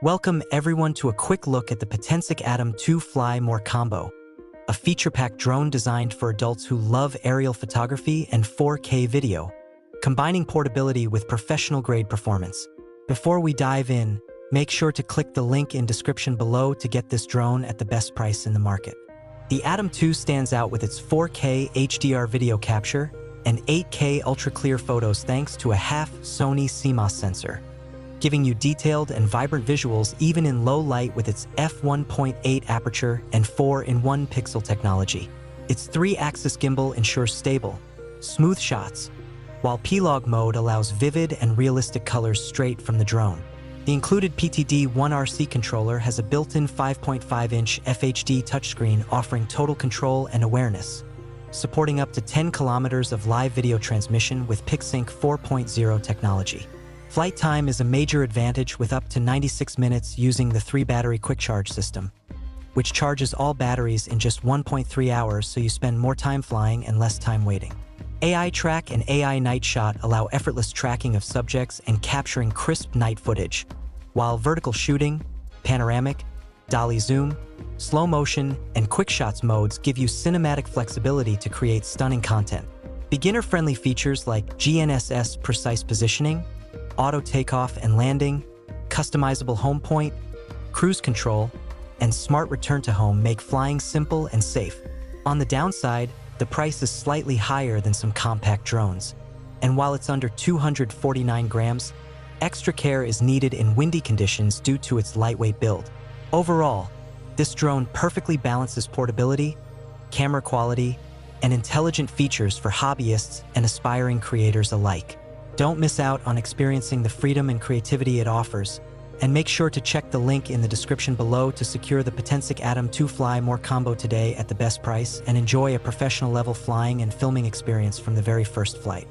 Welcome everyone to a quick look at the Potensic ATOM 2 Fly More Combo, a feature-packed drone designed for adults who love aerial photography and 4K video, combining portability with professional-grade performance. Before we dive in, make sure to click the link in description below to get this drone at the best price in the market. The ATOM 2 stands out with its 4K HDR video capture and 8K ultra-clear photos thanks to a half Sony CMOS sensor, giving you detailed and vibrant visuals even in low light with its f1.8 aperture and 4-in-1 pixel technology. Its 3-axis gimbal ensures stable, smooth shots, while P-Log mode allows vivid and realistic colors straight from the drone. The included PTD-1RC controller has a built-in 5.5-inch FHD touchscreen offering total control and awareness, supporting up to 10 kilometers of live video transmission with PixSync 4.0 technology. Flight time is a major advantage with up to 96 minutes using the 3-battery quick charge system, which charges all batteries in just 1.3 hours so you spend more time flying and less time waiting. AI Track and AI Night Shot allow effortless tracking of subjects and capturing crisp night footage, while vertical shooting, panoramic, Dolly Zoom, slow motion, and QuickShots modes give you cinematic flexibility to create stunning content. Beginner-friendly features like GNSS precise positioning, auto takeoff and landing, customizable home point, cruise control, and smart return to home make flying simple and safe. On the downside, the price is slightly higher than some compact drones, and while it's under 249 grams, extra care is needed in windy conditions due to its lightweight build. Overall, this drone perfectly balances portability, camera quality, and intelligent features for hobbyists and aspiring creators alike. Don't miss out on experiencing the freedom and creativity it offers, and make sure to check the link in the description below to secure the Potensic ATOM 2 Fly More Combo today at the best price and enjoy a professional level flying and filming experience from the very first flight.